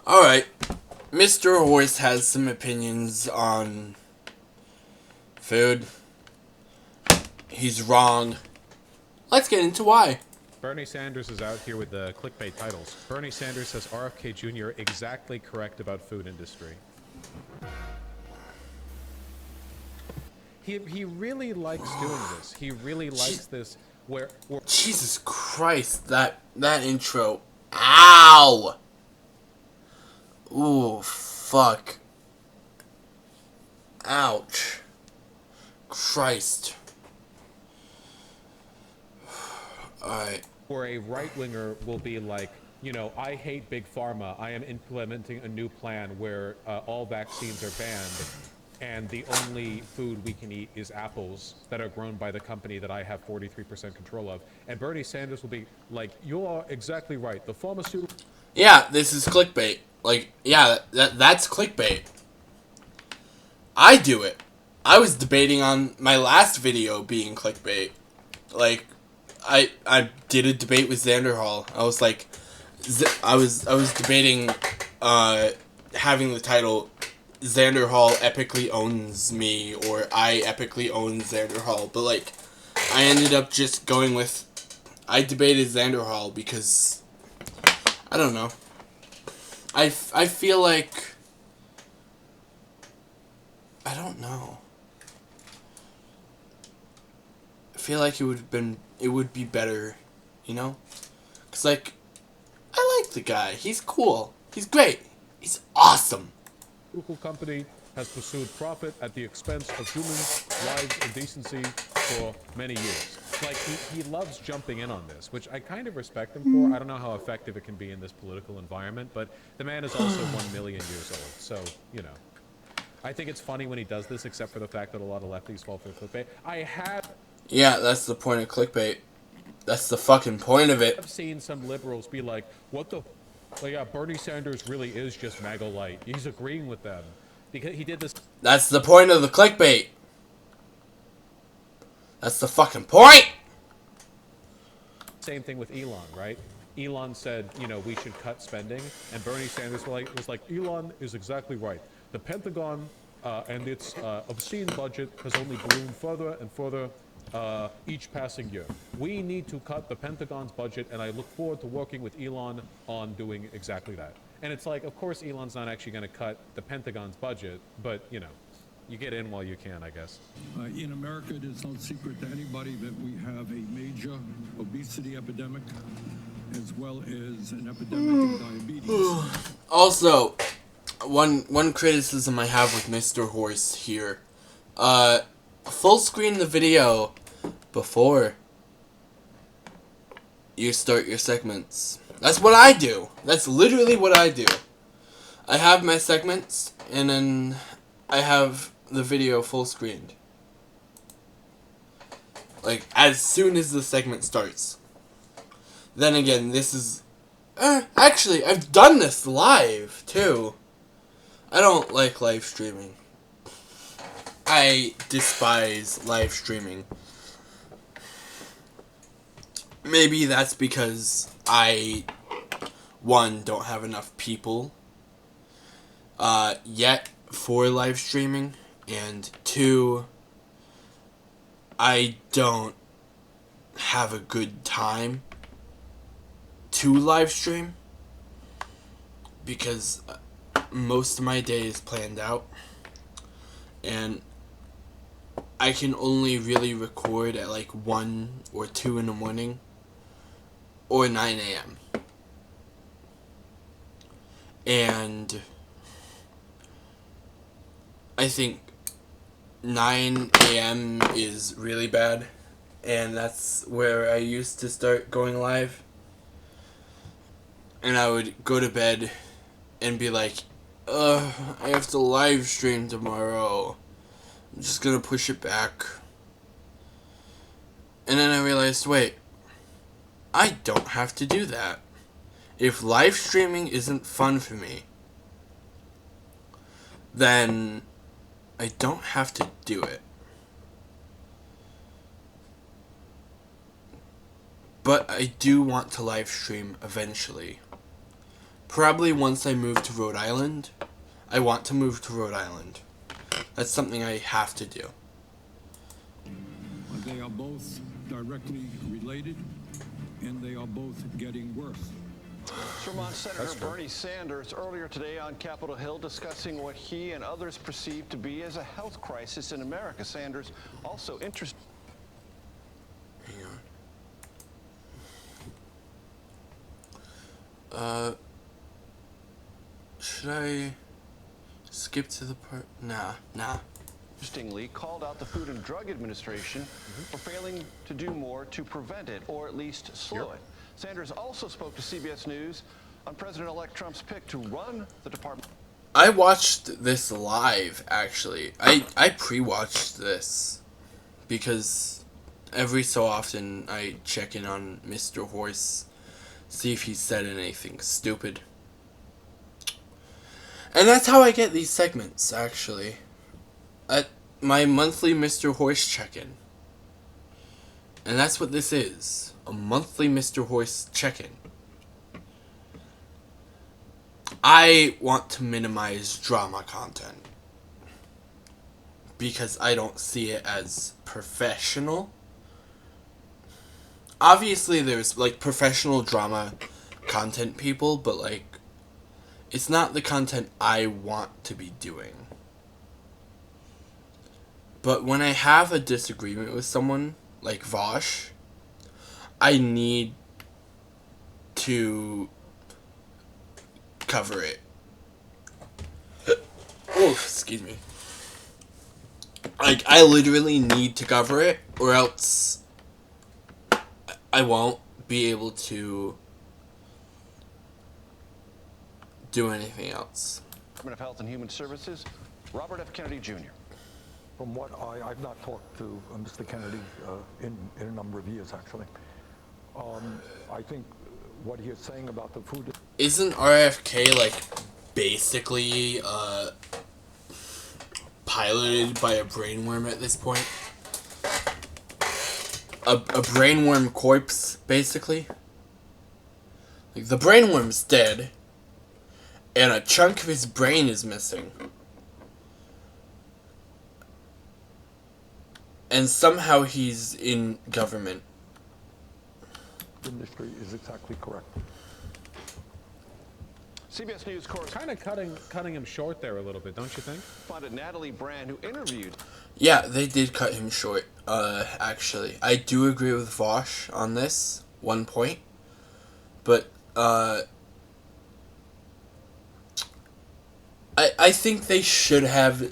Alright, Mr. Horse has some opinions on food. He's wrong. Let's get into why. Bernie Sanders is out here with the clickbait titles. Bernie Sanders says RFK Jr. exactly correct about food industry. He really likes doing this. He really likes this where Jesus Christ, that intro. Ow! Ooh, fuck. Ouch. Christ. Alright. where a right-winger will be like, you know, I hate Big Pharma. I am implementing a new plan where all vaccines are banned, and the only food we can eat is apples that are grown by the company that I have 43% control of. And Bernie Sanders will be like, you are exactly right. The pharmaceutical... Yeah, this is clickbait. Like, yeah, that's clickbait. I do it. I was debating on my last video being clickbait. Like, I did a debate with Xander Hall. I was like, I was debating having the title Xander Hall epically owns me, or I epically own Xander Hall. But like, I ended up just going with, I debated Xander Hall because, I don't know. I feel like, I don't know. I feel like it would be better, you know? Cause like, I like the guy. He's cool. He's great. He's awesome. company has pursued profit at the expense of human lives and decency for many years. Like, he loves jumping in on this, which I kind of respect him for. I don't know how effective it can be in this political environment, but the man is also 1 million years old, so, you know. I think it's funny when he does this, except for the fact that a lot of lefties fall for the clickbait. Yeah, that's the point of clickbait. That's the fucking point of it. I've seen some liberals be like, what the... Like, yeah, Bernie Sanders really is just MAGA light. He's agreeing with them. Because he did this... That's the point of the clickbait. That's the fucking point! Same thing with Elon, right? Elon said, you know, we should cut spending, and Bernie Sanders was like, Elon is exactly right. The Pentagon and its obscene budget has only ballooned further and further each passing year. We need to cut the Pentagon's budget, and I look forward to working with Elon on doing exactly that. And it's like, of course, Elon's not actually going to cut the Pentagon's budget, but, you know, you get in while you can, I guess. In America, it is no secret to anybody that we have a major obesity epidemic, as well as an epidemic of diabetes. Also, one criticism I have with Mr. Horse here. Full screen the video before you start your segments. That's what I do. That's literally what I do. I have my segments, and then I have the video full screened. Like, as soon as the segment starts. Then again, this is... actually, I've done this live, too. I don't like live streaming. I despise live streaming. Maybe that's because I, one, don't have enough people yet for live streaming, and two, I don't have a good time to live stream because most of my day is planned out, and I can only really record at like 1 or 2 in the morning or 9 a.m. And I think 9 a.m. is really bad, and that's where I used to start going live. And I would go to bed and be like, I have to live stream tomorrow. I'm just gonna push it back. And then I realized, wait, I don't have to do that. If live streaming isn't fun for me, then I don't have to do it. But I do want to live stream eventually. probably once I move to Rhode Island. I want to move to Rhode Island. That's something I have to do. They are both directly related, and they are both getting worse. Vermont Senator Bernie Sanders earlier today on Capitol Hill discussing what he and others perceive to be as a health crisis in America. Sanders also interested. Hang on. Should I skip to the part? Nah. Interestingly, called out the Food and Drug Administration for failing to do more to prevent it, or at least slow it. Sanders also spoke to CBS News on President-elect Trump's pick to run the department. I watched this live, actually. I pre-watched this because every so often I check in on Mr. Horse, see if he said anything stupid. And that's how I get these segments, actually. At my monthly Mr. Horse check-in. And that's what this is. A monthly Mr. Horse check-in. I want to minimize drama content. Because I don't see it as professional. Obviously there's like professional drama content people, but like it's not the content I want to be doing. But when I have a disagreement with someone, like Vaush, I need to cover it. Oh, excuse me. Like, I literally need to cover it, or else I won't be able to do anything else. Department of Health and Human Services, Robert F. Kennedy Jr. From what I've not talked to Mr. Kennedy in a number of years, actually. I think what he is saying about the food... Isn't RFK, like, basically, piloted by a brainworm at this point? A brainworm corpse, basically? Like, the brainworm's dead, and a chunk of his brain is missing. And somehow he's in government. Industry is exactly correct. CBS News correspondent Kind of cutting him short there a little bit, don't you think? Natalie Brand, who interviewed. Yeah, they did cut him short, actually. I do agree with Vaush on this, one point. But, I think they should have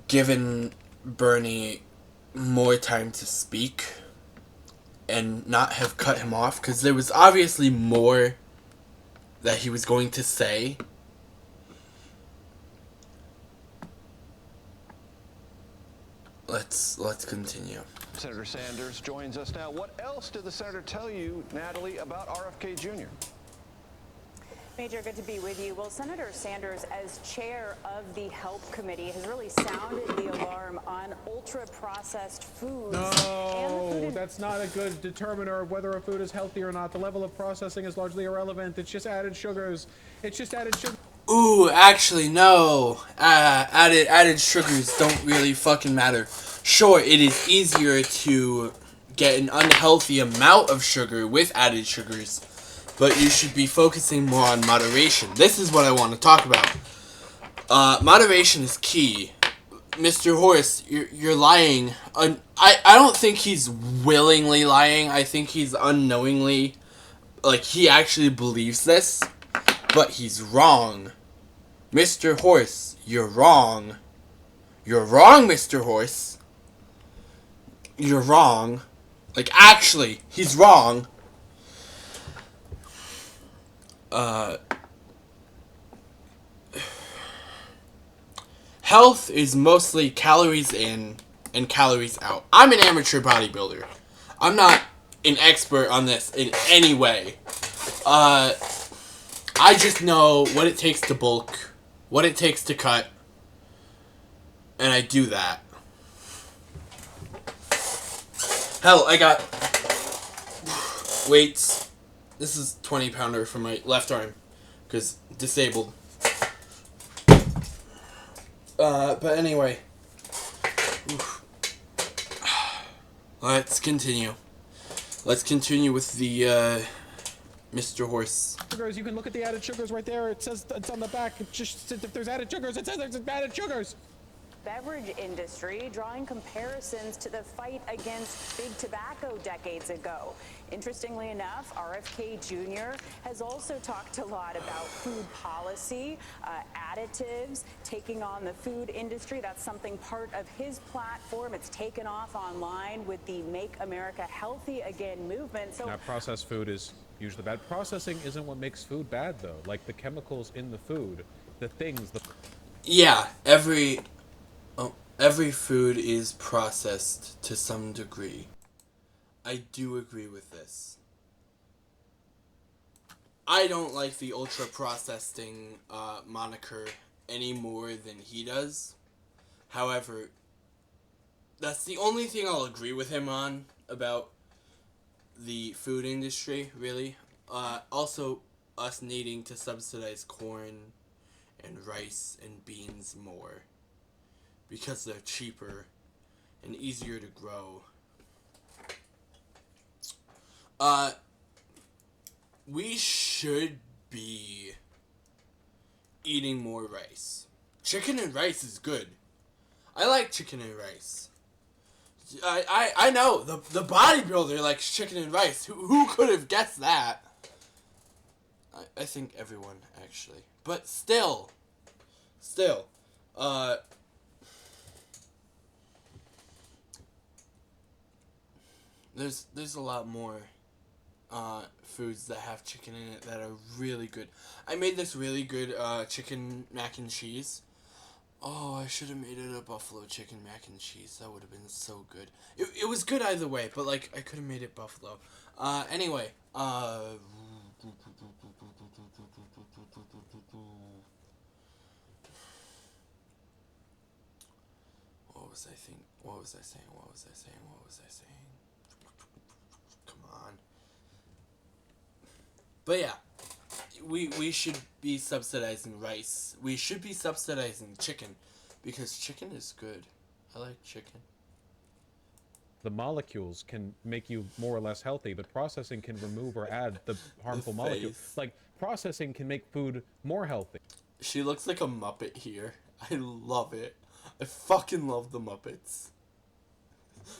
given Bernie more time to speak and not have cut him off, because there was obviously more that he was going to say. Let's continue. Senator Sanders joins us now. What else did the senator tell you, Natalie, about RFK Jr.? Major, good to be with you. Well, Senator Sanders, as chair of the Health Committee, has really sounded the alarm on ultra-processed foods. No, that's not a good determiner of whether a food is healthy or not. The level of processing is largely irrelevant. It's just added sugars. It's just added sugar. Ooh, actually, no. Added sugars don't really fucking matter. Sure, it is easier to get an unhealthy amount of sugar with added sugars, but you should be focusing more on moderation. This is what I want to talk about. Moderation is key. Mr. Horse, you're lying. I don't think he's willingly lying. I think he's unknowingly, like, he actually believes this, but he's wrong. Mr. Horse, you're wrong. You're wrong, Mr. Horse. You're wrong. Like, actually, he's wrong. Health is mostly calories in and calories out. I'm an amateur bodybuilder. I'm not an expert on this in any way. I just know what it takes to bulk, what it takes to cut, and I do that. Hell, I got weights. This is 20-pounder for my left arm. because disabled. But anyway. Oof. Let's continue. Let's continue with the, Mr. Horse. Sugars, you can look at the added sugars right there. It says it's on the back. It just says if there's added sugars, it says there's added sugars. Beverage industry drawing comparisons to the fight against big tobacco decades ago. Interestingly enough, RFK Jr. has also talked a lot about food policy, additives, taking on the food industry. That's something part of his platform. It's taken off online with the Make America Healthy Again movement. So now, processed food is usually bad. Processing isn't what makes food bad, though. Like the chemicals in the food, the things, the... Yeah, every food is processed to some degree. I do agree with this. I don't like the ultra processing moniker any more than he does. However, that's the only thing I'll agree with him on about the food industry, really. Also, us needing to subsidize corn and rice and beans more, because they're cheaper and easier to grow. We should be eating more rice. Chicken and rice is good. I like chicken and rice. I know, the bodybuilder likes chicken and rice. Who could have guessed that? I think everyone, actually. But still, there's a lot more foods that have chicken in it that are really good. I made this really good chicken mac and cheese. Oh, I should have made it a buffalo chicken mac and cheese. That would have been so good. It was good either way, but like I could have made it buffalo. Anyway, What was I saying? Come on. But yeah, we should be subsidizing rice. We should be subsidizing chicken, because chicken is good. I like chicken. The molecules can make you more or less healthy, but processing can remove or add the harmful molecules. Like, processing can make food more healthy. She looks like a Muppet here. I love it. I fucking love the Muppets.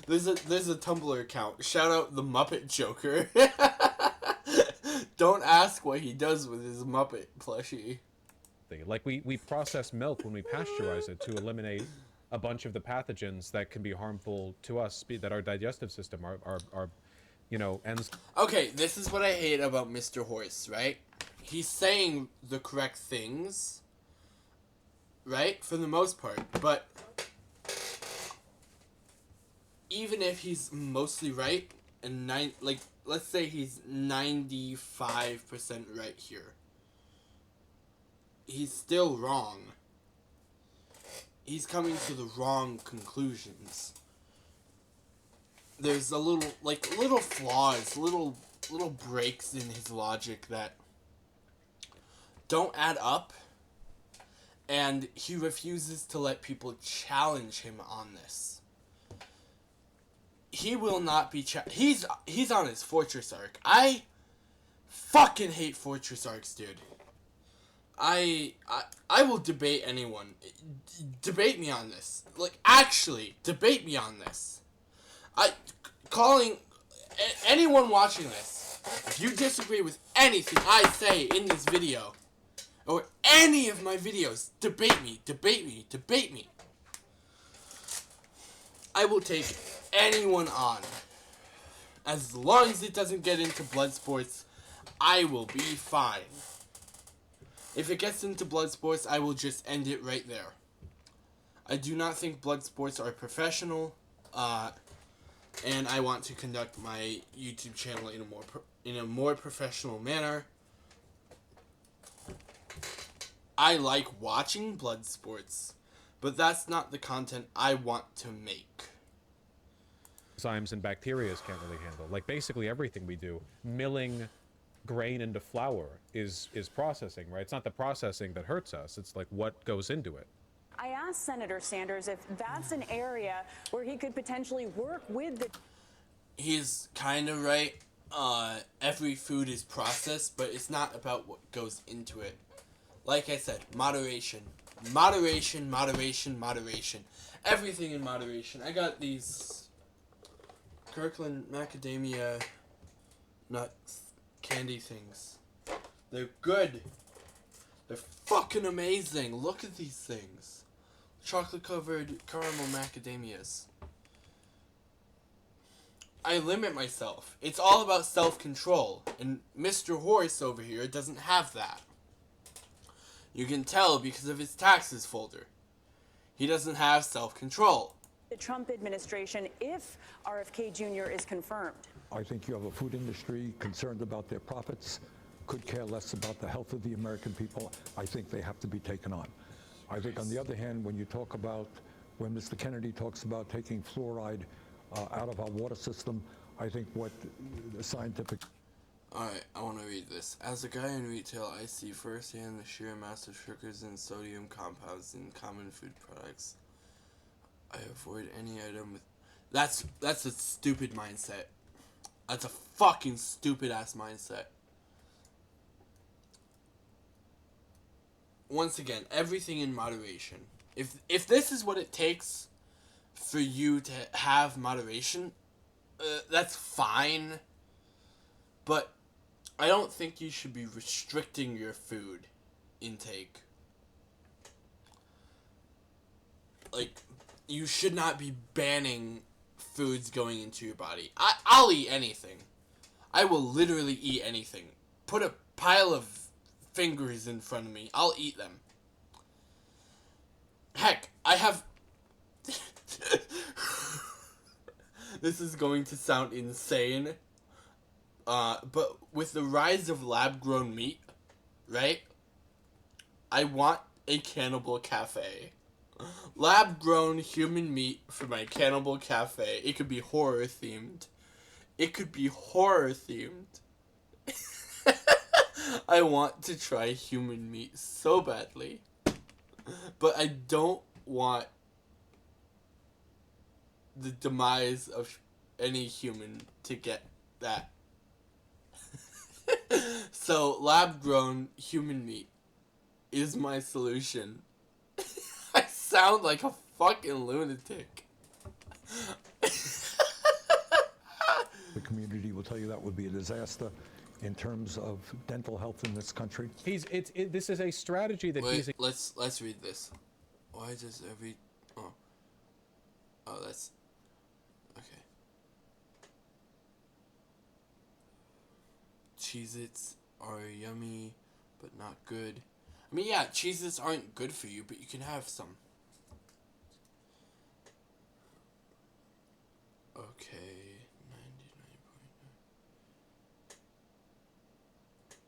There's a Tumblr account. Shout out the Muppet Joker. Don't ask what he does with his Muppet plushie. Like, we process milk when we pasteurize it to eliminate a bunch of the pathogens that can be harmful to us, that our digestive system, our you know, ends. Okay, this is what I hate about Mr. Horse, right? He's saying the correct things, right? For the most part, but even if he's mostly right, and let's say he's 95% right here, he's still wrong. He's coming to the wrong conclusions. There's little flaws, little breaks in his logic that don't add up, and he refuses to let people challenge him on this. He will not be he's on his Fortress arc. I fucking hate Fortress arcs, dude. I will debate anyone. Debate me on this. Like, actually, debate me on this. Calling anyone watching this, if you disagree with anything I say in this video, or any of my videos, debate me. I will take anyone on. As long as it doesn't get into blood sports, I will be fine. If it gets into blood sports, I will just end it right there. I do not think blood sports are professional, and I want to conduct my YouTube channel in a more professional manner. I like watching blood sports, but that's not the content I want to make. Enzymes and bacteria can't really handle. Like, basically everything we do. Milling grain into flour is processing, right? It's not the processing that hurts us. It's like what goes into it. I asked Senator Sanders if that's an area where he could potentially work with the... He's kind of right. Every food is processed, but it's not about what goes into it. Like I said, moderation. Moderation, moderation, moderation. Everything in moderation. I got these Kirkland macadamia nut candy things. They're good. They're fucking amazing. Look at these things. Chocolate covered caramel macadamias. I limit myself. It's all about self-control. And Mr. Horse over here doesn't have that. You can tell because of his taxes folder. He doesn't have self-control. The Trump administration if RFK Jr. is confirmed. I think you have a food industry concerned about their profits, could care less about the health of the American people. I think they have to be taken on. I think on the other hand, when Mr. Kennedy talks about taking fluoride out of our water system, I think what the scientific... Alright, I want to read this. As a guy in retail, I see firsthand the sheer mass of sugars and sodium compounds in common food products. I avoid any item with... That's a stupid mindset. That's a fucking stupid-ass mindset. Once again, everything in moderation. If this is what it takes for you to have moderation, that's fine. But I don't think you should be restricting your food intake. Like, you should not be banning foods going into your body. I'll eat anything. I will literally eat anything. Put a pile of fingers in front of me. I'll eat them. Heck, I have... This is going to sound insane. But with the rise of lab-grown meat, right? I want a cannibal cafe. Lab-grown human meat for my cannibal cafe. It could be horror-themed. It could be horror-themed. I want to try human meat so badly. But I don't want the demise of any human to get that. So, lab-grown human meat is my solution. I sound like a fucking lunatic. The community will tell you that would be a disaster in terms of dental health in this country. This is a strategy that Wait, he's... let's read this. Why does every... Oh, that's... Okay. Cheez-Its are yummy, but not good. I mean, yeah, Cheez-Its aren't good for you, but you can have some. Okay, 99.9.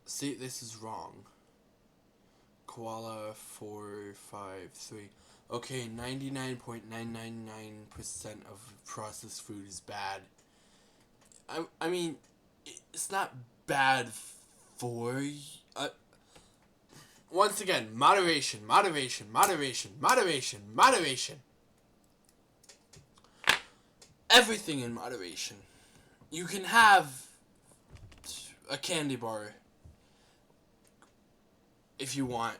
See, this is wrong. Koala 453. Okay, 99.999% of processed food is bad. I mean, it's not bad for you. Once again, moderation, moderation, moderation, moderation, moderation. Everything in moderation. You can have a candy bar if you want.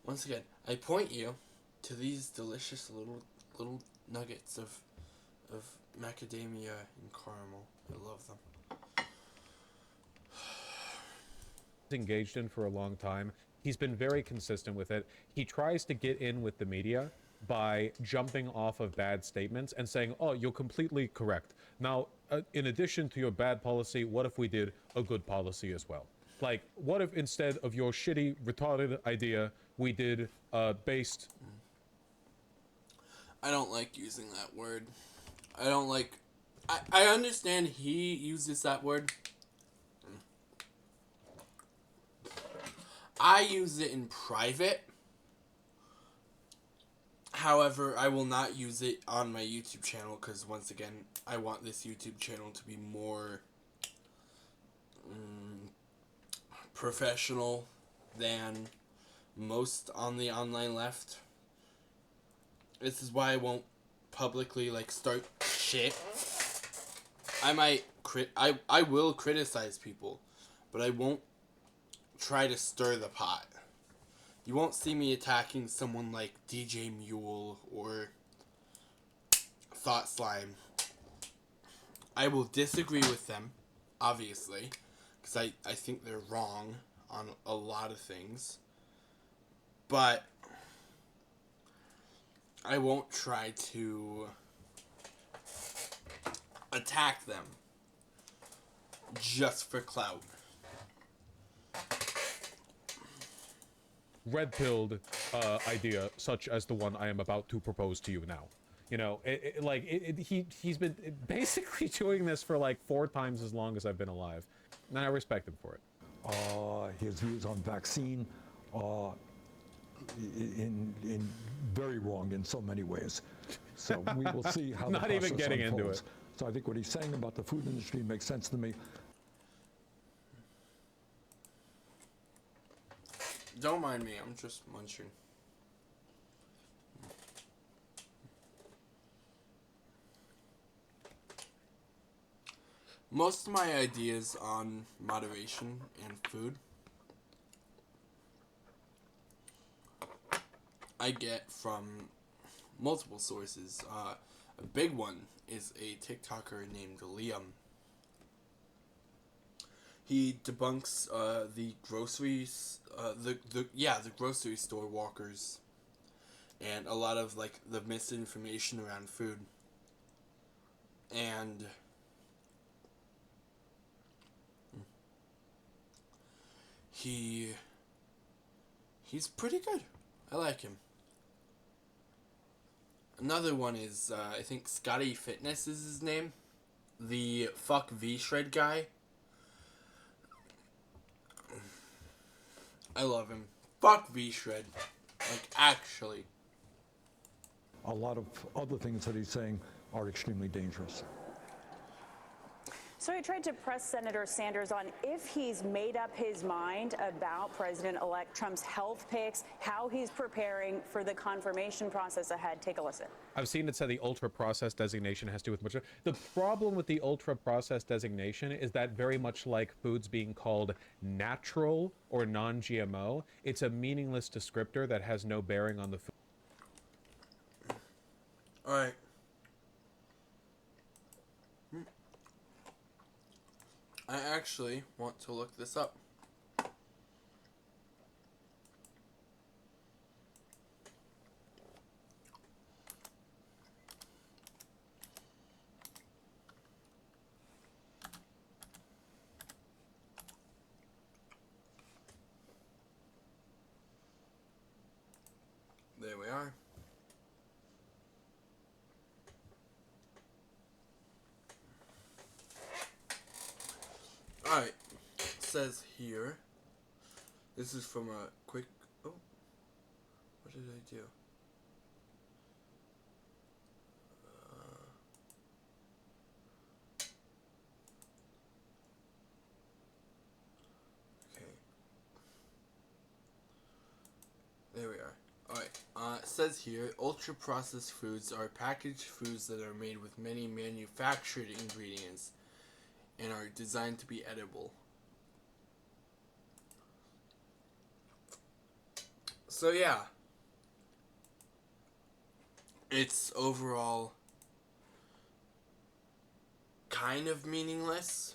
Once again, I point you to these delicious little nuggets of macadamia and caramel. I love them. engaged in for a long time. He's been very consistent with it. He tries to get in with the media by jumping off of bad statements and saying, oh, you're completely correct. Now, in addition to your bad policy, what if we did a good policy as well? Like, what if instead of your shitty, retarded idea, we did based... I don't like using that word. I don't like... I understand he uses that word. I use it in private. However, I will not use it on my YouTube channel because, once again, I want this YouTube channel to be more professional than most on the online left. This is why I won't publicly like start shit. I will criticize people, but I won't try to stir the pot. You won't see me attacking someone like DJ Mule or Thought Slime. I will disagree with them, obviously, because I think they're wrong on a lot of things. But I won't try to attack them just for clout. Red-pilled idea, such as the one I am about to propose to you now. You know, he's been basically doing this for like 4 times as long as I've been alive, and I respect him for it. His views on vaccine are in very wrong in so many ways. So we will see how Not the process even getting into unfolds. it. So I think what he's saying about the food industry makes sense to me. Don't mind me, I'm just munching. Most of my ideas on moderation and food I get from multiple sources. A big one is a TikToker named Liam. He debunks the groceries, the grocery store walkers, and a lot of like the misinformation around food. And he's pretty good. I like him. Another one is I think Scotty Fitness is his name, the fuck V shred guy. I love him. Fuck V-Shred. Like, actually. A lot of other things that he's saying are extremely dangerous. So I tried to press Senator Sanders on if he's made up his mind about President-elect Trump's health picks, how he's preparing for the confirmation process ahead. Take a listen. I've seen it said the ultra-processed designation has to do with much. The problem with the ultra-processed designation is that very much like foods being called natural or non-GMO, it's a meaningless descriptor that has no bearing on the food. All right. I actually want to look this up. There we are. Alright, it says here, this is from a quick, oh, what did I do? Okay. There we are. Alright, it says here, ultra-processed foods are packaged foods that are made with many manufactured ingredients and are designed to be edible. So yeah, it's overall kind of meaningless.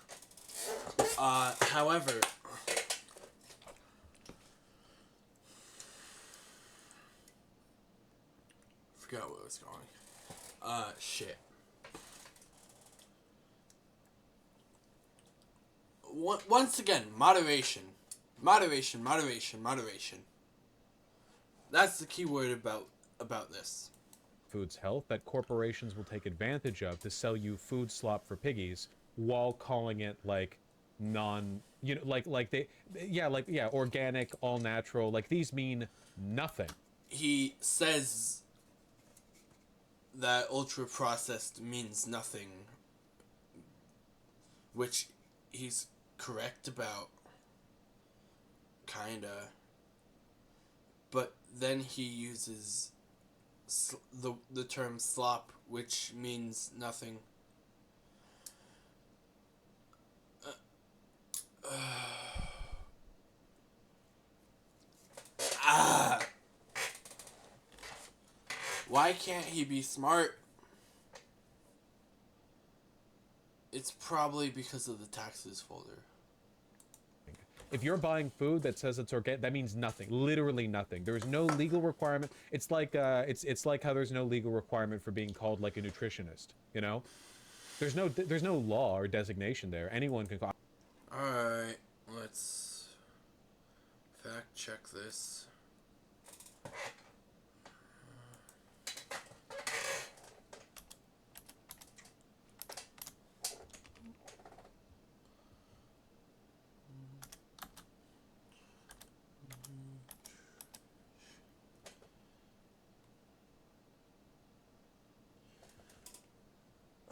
However, forgot where I was going. Shit. Once again, moderation. Moderation, moderation, moderation. That's the key word about this. Food's health that corporations will take advantage of to sell you food slop for piggies while calling it like organic, all natural. Like these mean nothing. He says that ultra processed means nothing, which he's correct about. kinda. But then he uses the term slop, which means nothing. Why can't he be smart? It's probably because of the taxes folder. If you're buying food that says it's organic, that means nothing. Literally nothing. There's no legal requirement. It's like it's like how there's no legal requirement for being called like a nutritionist. You know, there's no law or designation there. Anyone can call. All right, let's fact check this.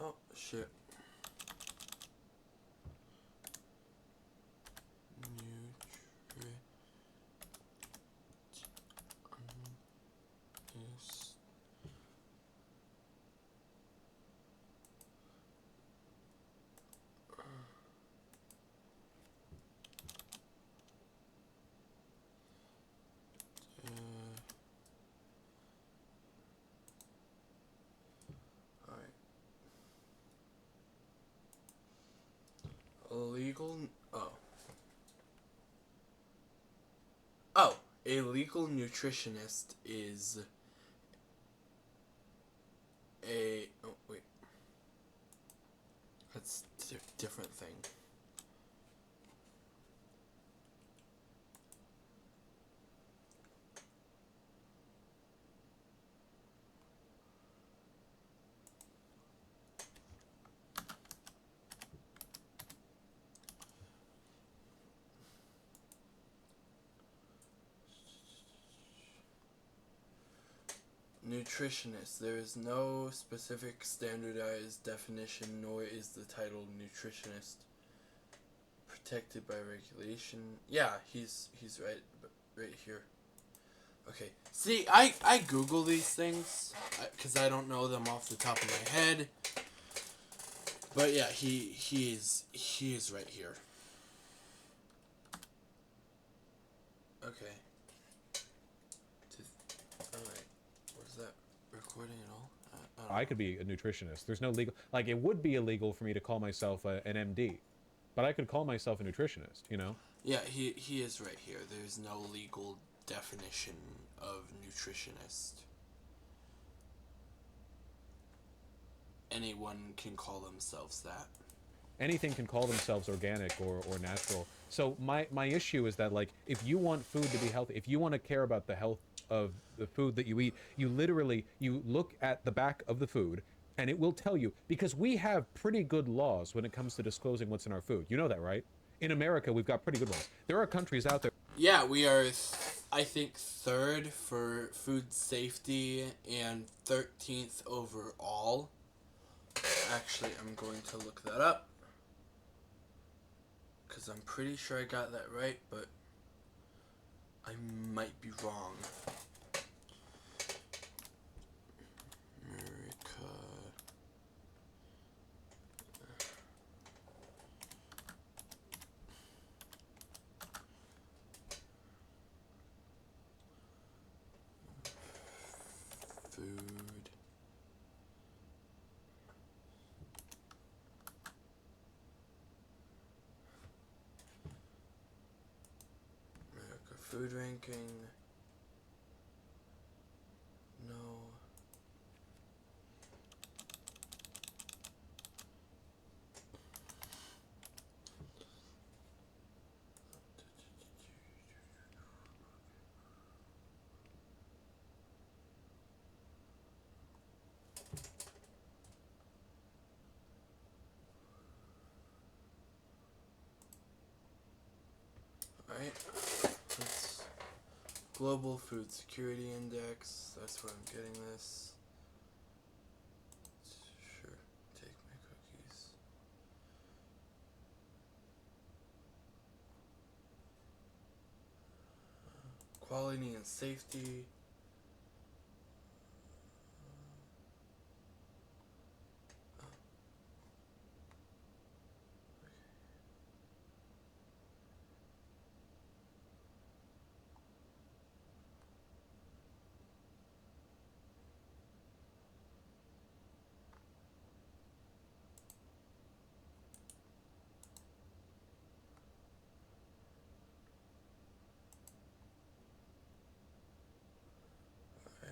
Oh, shit. Alright. Illegal. Oh, a legal nutritionist is a. Oh, wait. That's a different thing. Nutritionist. There is no specific standardized definition, nor is the title nutritionist protected by regulation. Yeah, he's right here. Okay. See, I Google these things because I don't know them off the top of my head. But yeah, he is right here. Okay. Alright. Was that recording at all? I could be a nutritionist. There's no legal. Like it would be illegal for me to call myself an MD, but I could call myself a nutritionist. You know. Yeah, he is right here. There's no legal definition of nutritionist. Anyone can call themselves that. Anything can call themselves organic or natural. So my issue is that like if you want food to be healthy, if you want to care about the health of the food that you eat, you literally you look at the back of the food and it will tell you, because we have pretty good laws when it comes to disclosing what's in our food. You know that, right? In America, we've got pretty good laws. There are countries out there. Yeah, we are I think 3rd for food safety and 13th overall. Actually, I'm going to look that up. Because I'm pretty sure I got that right, but I might be wrong. America. Food. America food ranking. No. Alright. Let's Global Food Security Index. That's where I'm getting this. Sure. Take my cookies. quality and safety. Right.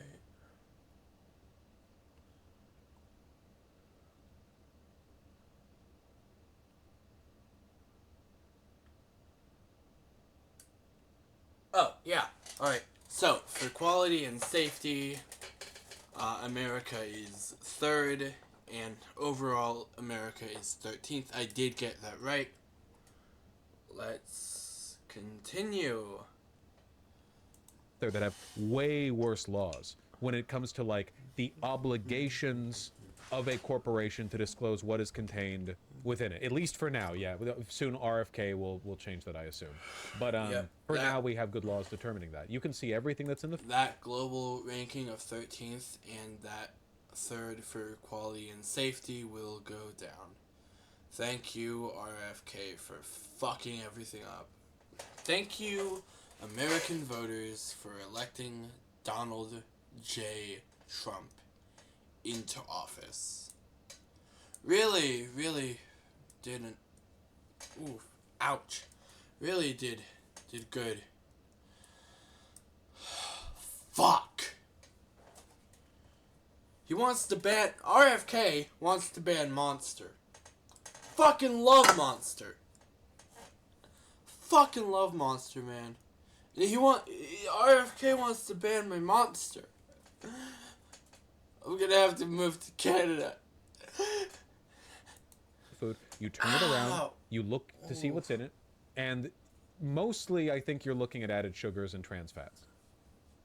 Oh, yeah. Alright. So, for quality and safety, America is 3rd, and overall, America is 13th. I did get that right. Let's continue. There that have way worse laws when it comes to like the obligations of a corporation to disclose what is contained within it. At least for now, yeah. Soon RFK will change that, I assume. But Yep, for now, we have good laws determining that. You can see everything that's in the that global ranking of 13th and that 3rd for quality and safety will go down. Thank you, RFK, for fucking everything up. Thank you, American voters, for electing Donald J. Trump into office. Really, really didn't. Ooh, ouch. Really did good. Fuck. He wants to ban. RFK wants to ban Monster. Fucking love Monster. Fucking love Monster, man. And RFK wants to ban my Monster. I'm gonna have to move to Canada. food. You turn it around. You look to see what's in it, and mostly, I think you're looking at added sugars and trans fats.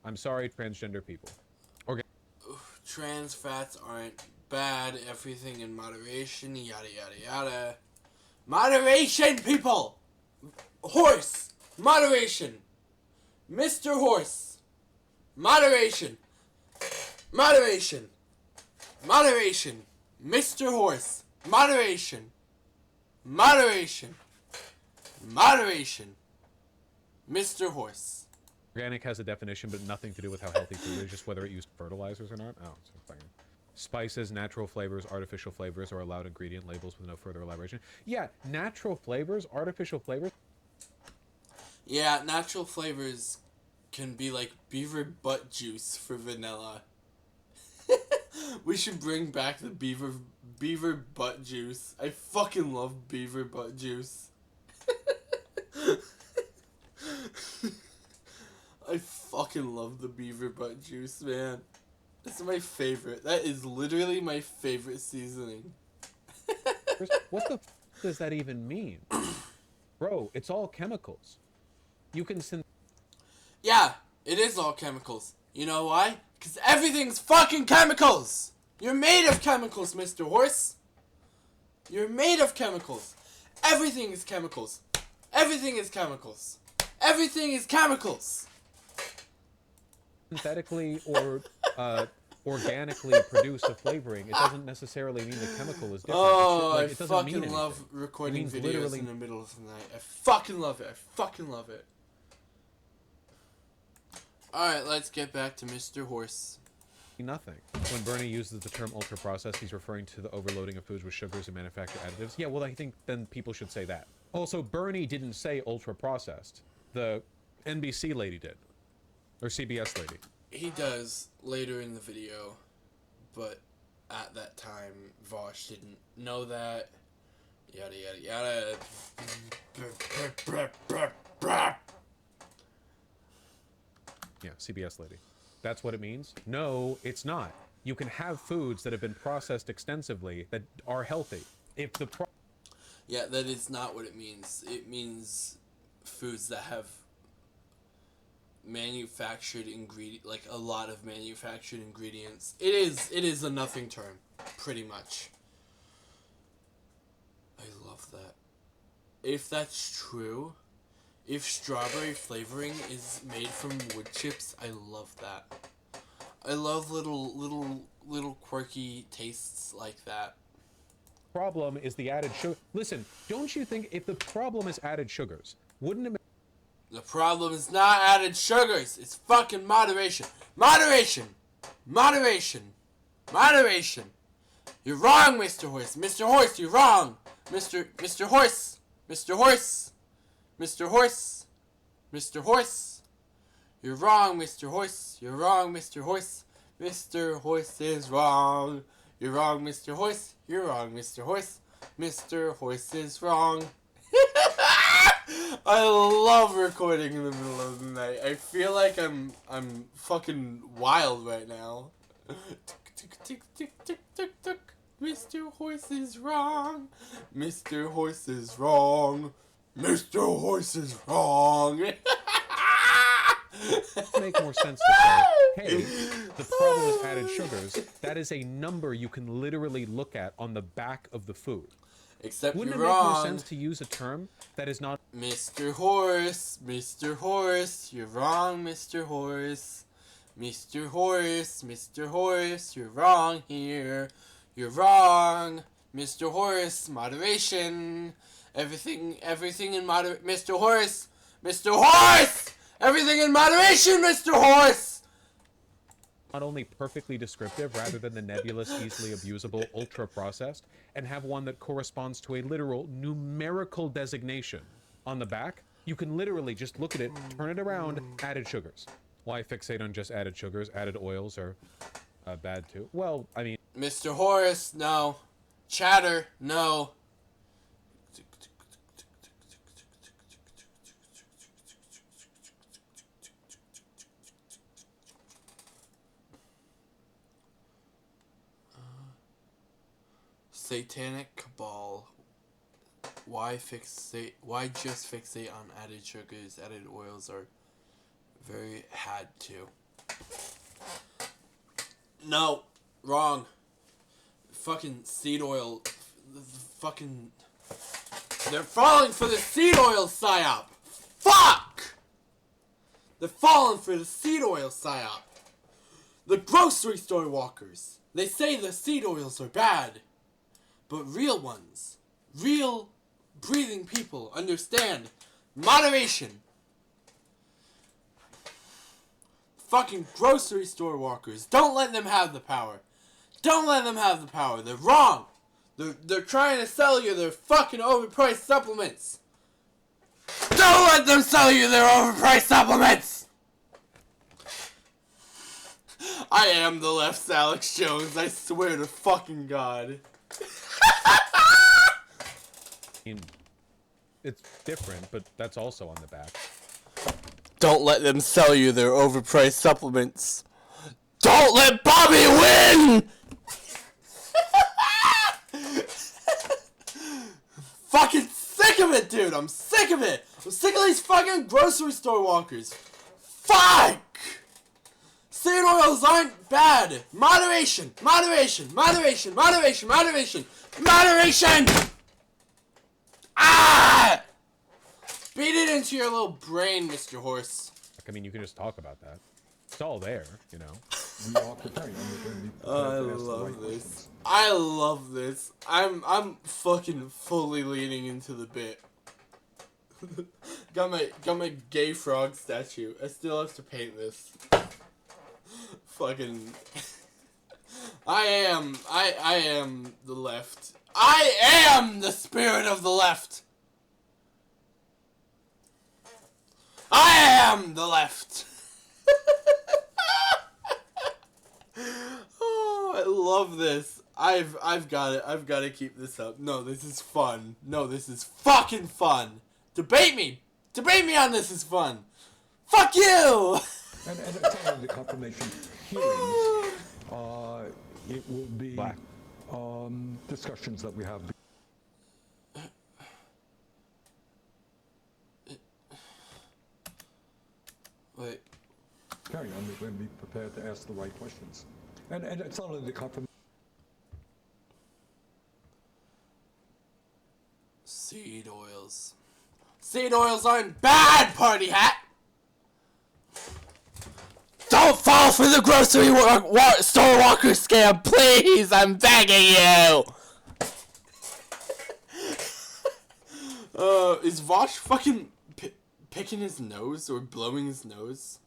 I'm sorry, transgender people. Trans fats aren't bad. Everything in moderation. Yada yada yada. Moderation, people. Horse. Moderation. Mr. Horse. Moderation. Moderation. Moderation. Mr. Horse. Moderation. Moderation. Moderation. Mr. Horse. Organic has a definition, but nothing to do with how healthy food is, just whether it used fertilizers or not. Oh, so fucking. Spices, natural flavors, artificial flavors are allowed ingredient labels with no further elaboration. Yeah, natural flavors, artificial flavors. Yeah, natural flavors can be like beaver butt juice for vanilla. We should bring back the beaver butt juice. I fucking love beaver butt juice. I fucking love the beaver butt juice, man. It's my favorite. That is literally my favorite seasoning. What the f does that even mean? Bro, it's all chemicals. You can Yeah, it is all chemicals. You know why? Because everything's fucking chemicals! You're made of chemicals, Mr. Horse. You're made of chemicals. Everything is chemicals. Everything is chemicals. Everything is chemicals. synthetically or organically produce a flavoring, it doesn't necessarily mean the chemical is different. Oh, like, I it doesn't mean fucking anything. love recording means videos literally- in the middle of the night. I fucking love it. I fucking love it. Alright, let's get back to Mr. Horse. Nothing. When Bernie uses the term ultra-processed, he's referring to the overloading of foods with sugars and manufactured additives. Yeah, well, I think then people should say that. Also, Bernie didn't say ultra-processed. The NBC lady did. Or CBS lady. He does later in the video, but at that time, vaush didn't know that. Yada yada yada. Yeah, CBS lady. That's what it means? No, it's not. You can have foods that have been processed extensively that are healthy. If the Yeah, that is not what it means. It means foods that have manufactured ingredient, like a lot of manufactured ingredients. It is a nothing term, pretty much. I love that. If that's true, If strawberry flavoring is made from wood chips, I love that. I love little quirky tastes like that. Problem is the added sugar. Listen, don't you think if the problem is added sugars, wouldn't it? The problem is not added sugars. It's fucking moderation. Moderation. Moderation. Moderation. You're wrong, Mr. Horse. Mr. Horse, you're wrong. Mr. Horse. Mr. Horse. Mr. Horse. Mr. Horse. You're wrong, Mr. Horse. You're wrong, Mr. Horse. Mr. Horse is wrong. You're wrong, Mr. Horse. You're wrong, Mr. Horse. Mr. Horse is wrong. I love recording in the middle of the night. I feel like I'm fucking wild right now. Tick, tick, tick, tick, tick, tick. Mr. Horse is wrong. Mr. Horse is wrong. Mr. Horse is wrong. Make more sense to say, hey, the problem is added sugars. That is a number you can literally look at on the back of the food. Except Wouldn't you're it make wrong. more sense to use a term that is not Mr. Horse, Mr. Horse, you're wrong, Mr. Horse. Mr. Horse, Mr. Horse, you're wrong here. You're wrong. Mr. Horse, moderation. Everything in Mr. Horse! Mr. Horse! Everything in moderation, Mr. Horse! not only perfectly descriptive rather than the nebulous, easily abusable, ultra-processed, and have one that corresponds to a literal numerical designation on the back. You can literally just look at it, turn it around, added sugars. Why fixate on just added sugars? Added oils are bad too. Well, I mean... Mr. Horace, no. Chatter, no. Satanic cabal. Why just fixate on added sugars? Added oils are very had to. No, wrong. Fucking seed oil. Fucking. They're falling for the seed oil psyop. Fuck! They're falling for the seed oil psyop. The grocery store walkers. They say the seed oils are bad. But real ones, real breathing people understand moderation. Fucking grocery store walkers. Don't let them have the power. Don't let them have the power. They're wrong. They're trying to sell you their fucking overpriced supplements. Don't let them sell you their overpriced supplements. I am the left's Alex Jones. I swear to fucking God. It's different, but that's also on the back. Don't let them sell you their overpriced supplements. Don't let Bobby win! Fucking sick of it, dude! I'm sick of it! I'm sick of these fucking grocery store walkers. Fuck! Seed oils aren't bad. Moderation, moderation, moderation, moderation, moderation, moderation! Ah! Beat it into your little brain, Mr. Horse. I mean, you can just talk about that. It's all there, you know. I love this. I love this. I'm fucking fully leaning into the bit. got my gay frog statue. I still have to paint this. Fucking I am the left. I am the spirit of the left. I am the left. Oh, I love this. I've got it. I've got to keep this up. No, this is fun. No, this is fucking fun. Debate me. Debate me on this is fun. Fuck you. And it's only the confirmation hearings. It will be discussions that we have. Wait. Carry on. We're going to be prepared to ask the right questions. And it's not only the confirmation. Seed oils. Seed oils aren't bad, party hat! Don't fall for the grocery store walker scam, please! I'm begging you! Is Vaush fucking picking his nose or blowing his nose?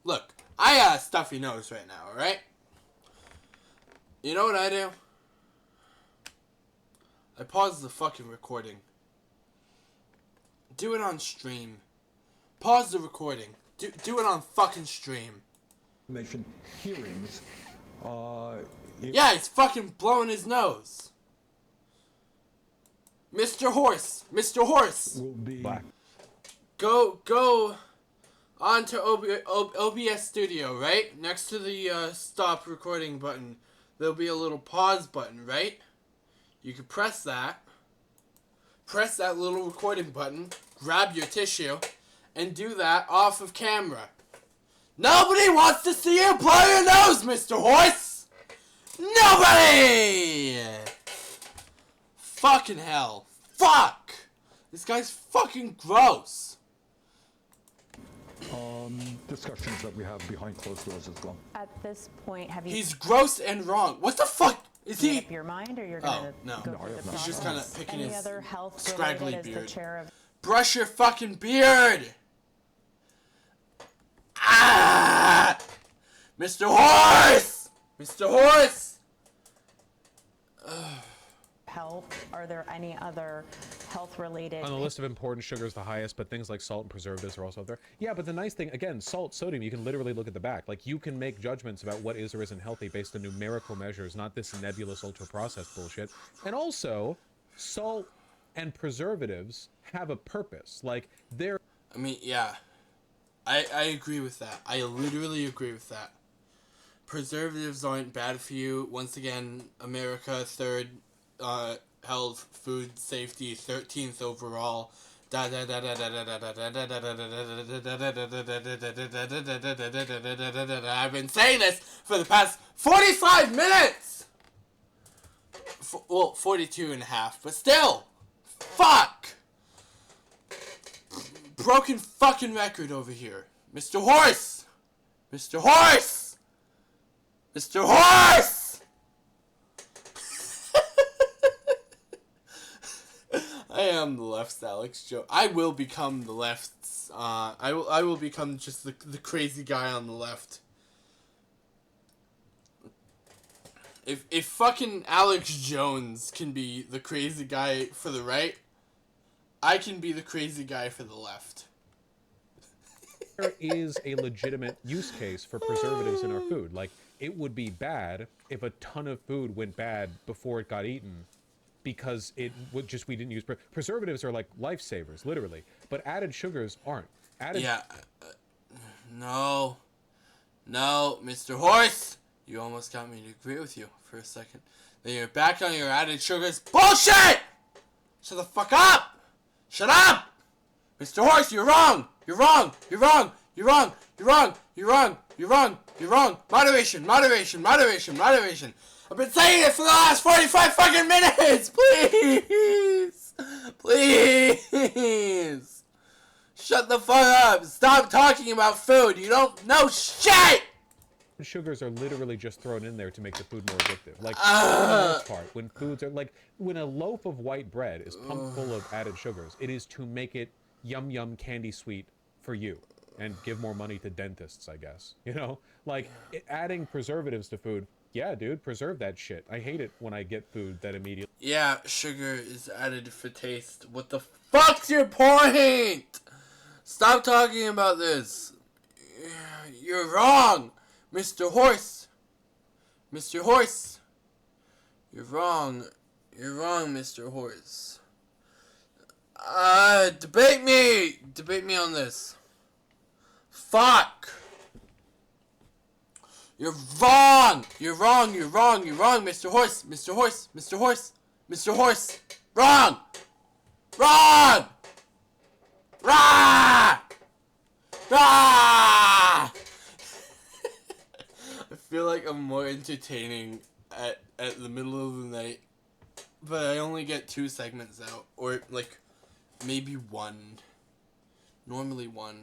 Look, I got a stuffy nose right now, alright? You know what I do? I pause the fucking recording. Do it on stream. Pause the recording. Do it on fucking stream. Hearings. Yeah, he's fucking blowing his nose. Mr. Horse! Mr. Horse! Will be Go onto OBS Studio, right? Next to the stop recording button, there'll be a little pause button, right? You can press that. Press that little recording button, grab your tissue, and do that off of camera. Nobody wants to see you blow your nose, Mr. Horse! Nobody! Fucking hell. Fuck! This guy's fucking gross. discussions that we have behind closed doors as well. At this point, have you He's gross and wrong. What the fuck? Is made he? up your mind, or you're gonna no. go No, through I the have not. process? He's just kind of picking Any his other health scraggly related as beard. the chair of Brush your fucking beard! Ah! Mr. Horse! Mr. Horse! health? Are there any other health related? On the list of important sugars, the highest, but things like salt and preservatives are also up there. Yeah, but the nice thing, again, salt, sodium, you can literally look at the back. Like, you can make judgments about what is or isn't healthy based on numerical measures, not this nebulous ultra-processed bullshit. And also, salt and preservatives have a purpose. Like, they're... I mean, yeah. I agree with that. I literally agree with that. Preservatives aren't bad for you. Once again, America, third health, food safety, 13th overall. I've been saying this for the past 45 minutes! Well, 42 and a half, but still! Fuck! Broken fucking record over here. Mr. Horse! Mr. Horse! Mr. Horse! I am the left's Alex Joe. I will become the left's. I will become just the crazy guy on the left. If fucking Alex Jones can be the crazy guy for the right, I can be the crazy guy for the left. There is a legitimate use case for preservatives in our food. Like, it would be bad if a ton of food went bad before it got eaten because it would just, we didn't use preservatives are like lifesavers, literally, but added sugars aren't. Yeah, no, Mr. Horse, you almost got me to agree with you for a second. Then you're back on your added sugars. Bullshit! Shut the fuck up! Shut up! Mr. Horse, you're wrong! You're wrong! You're wrong! You're wrong! You're wrong! You're wrong! You're wrong! You're wrong! Moderation! Moderation! Moderation! Moderation! I've been saying it for the last 45 fucking minutes! Please! Please! Shut the fuck up! Stop talking about food! You don't know shit! Sugars are literally just thrown in there to make the food more addictive. Like, for the most part, when foods are, like, when a loaf of white bread is pumped full of added sugars, it is to make it yum yum candy sweet for you and give more money to dentists, I guess. You know? Like, adding preservatives to food, yeah, dude, preserve that shit. I hate it when I get food that immediately... Yeah, sugar is added for taste. What the fuck's your point? Stop talking about this. You're wrong, Mr. Horse. Mr. Horse. You're wrong. You're wrong, Mr. Horse. Debate me! Debate me on this. Fuck! You're wrong! You're wrong, you're wrong, you're wrong, Mr. Horse! Mr. Horse! Mr. Horse! Mr. Horse! Wrong! Wrong! Rah! Rah! I feel like I'm more entertaining at the middle of the night but I only get 2 segments out, or like maybe 1. Normally 1.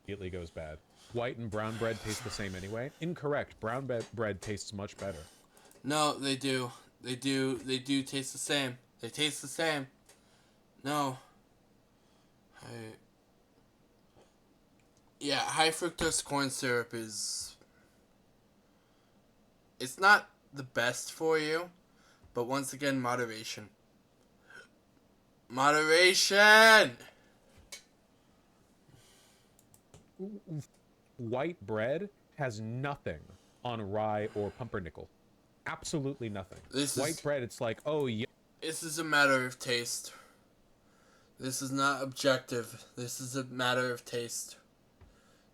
Immediately goes bad. White and brown bread taste the same anyway. Incorrect. Brown bread tastes much better. No, they do. They do taste the same. They taste the same. No. Yeah, high fructose corn syrup is... It's not the best for you, but once again, moderation. Moderation! White bread has nothing on rye or pumpernickel. Absolutely nothing. White bread, it's like, oh, yeah. This is a matter of taste. This is not objective. This is a matter of taste.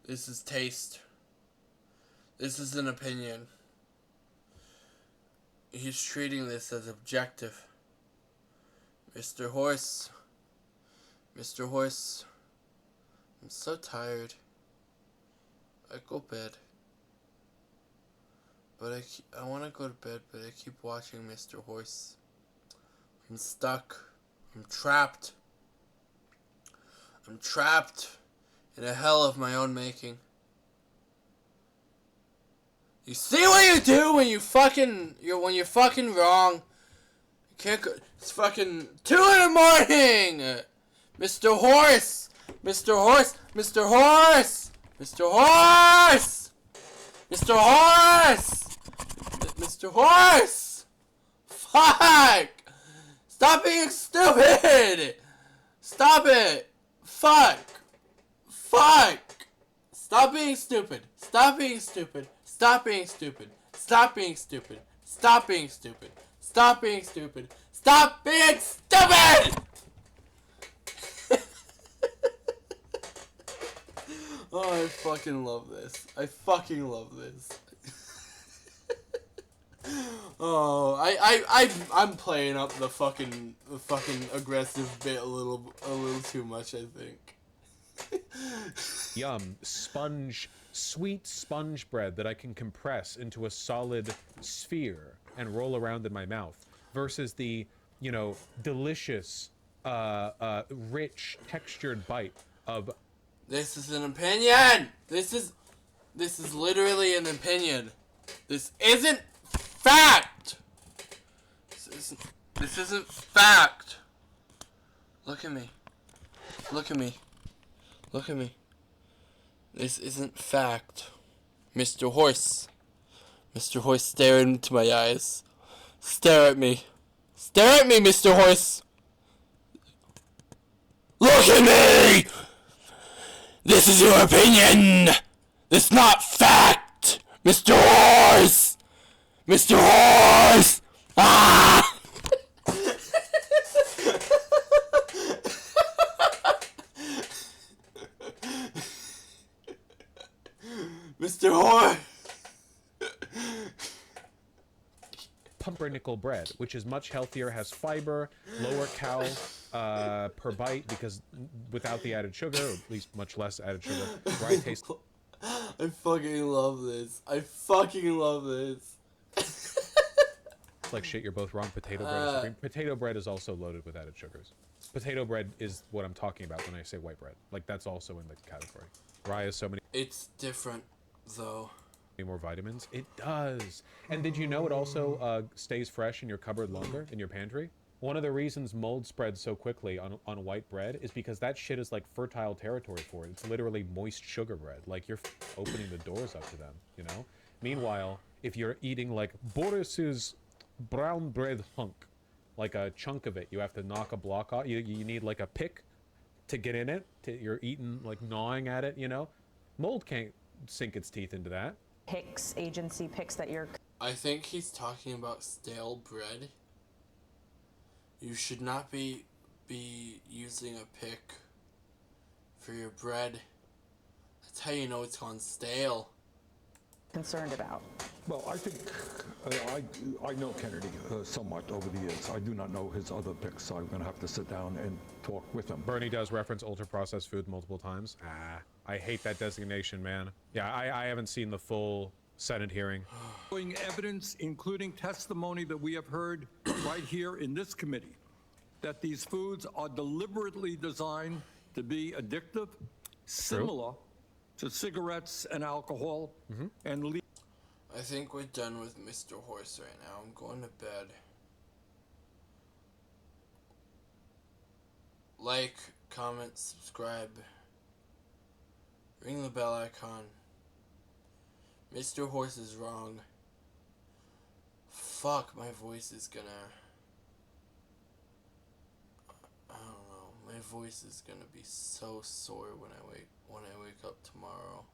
This is taste. This is an opinion. He's treating this as objective. Mr. Horse. Mr. Horse. I'm so tired. I go to bed. But I want to go to bed, but I keep watching Mr. Horse. I'm stuck. I'm trapped. I'm trapped in a hell of my own making. You see what you do when you're fucking wrong. You can't go, it's fucking 2 in the morning. Mr. Horse. Mr. Horse. Mr. Horse. Mr. Horse. Mr. Horse. Mr. Horse. Fuck. Stop being stupid. Stop it. Fuck. Fuck. Stop being stupid. Stop being stupid. Stop being stupid. Stop being stupid. Stop being stupid. Stop being stupid. Stop being stupid! Oh, I fucking love this. I fucking love this. Oh, I'm playing up the fucking aggressive bit a little too much, I think. Yum. Sweet sponge bread that I can compress into a solid sphere and roll around in my mouth versus the, delicious, rich, textured bite of... This is an opinion! This is literally an opinion. This isn't fact! This isn't fact! Look at me. Look at me. Look at me. This isn't fact. Mr. Horse. Mr. Horse, stare into my eyes. Stare at me. Stare at me, Mr. Horse! Look at me! This is your opinion! This is not fact! Mr. Horse! Mr. Horse! Ah! Mr. Horse! Pumpernickel bread, which is much healthier, has fiber, lower cal per bite because without the added sugar, or at least much less added sugar, rye tastes... I fucking love this. I fucking love this. Like shit, you're both wrong. Potato bread is supreme. Potato bread is also loaded with added sugars. Potato bread is what I'm talking about when I say white bread. Like, that's also in the category. Rye has so many... It's different, though. More vitamins. It does. And did you know it also stays fresh in your cupboard longer, in your pantry? One of the reasons mold spreads so quickly on white bread is because that shit is like fertile territory for it. It's literally moist sugar bread. Like, you're opening the doors up to them, Meanwhile, if you're eating like Boris's brown bread hunk, like a chunk of it, you have to knock a block off. You need like a pick to get in it. You're eating, like gnawing at it, Mold can't sink its teeth into that. Agency picks that you're... I think he's talking about stale bread. You should not be using a pick for your bread. That's how you know it's gone stale. Concerned about. Well, I think I know Kennedy somewhat over the years. I do not know his other picks, so I'm going to have to sit down and talk with him. Bernie does reference ultra-processed food multiple times. I hate that designation, man. Yeah, I haven't seen the full Senate hearing. Evidence, including testimony that we have heard right here in this committee, that these foods are deliberately designed to be addictive, similar to cigarettes and alcohol, and lead. I think we're done with Mr. Horse right now. I'm going to bed. Like, comment, subscribe. Ring the bell icon. Mr. Horse is wrong. Fuck, my voice is gonna... I don't know. My voice is gonna be so sore when I wake up tomorrow.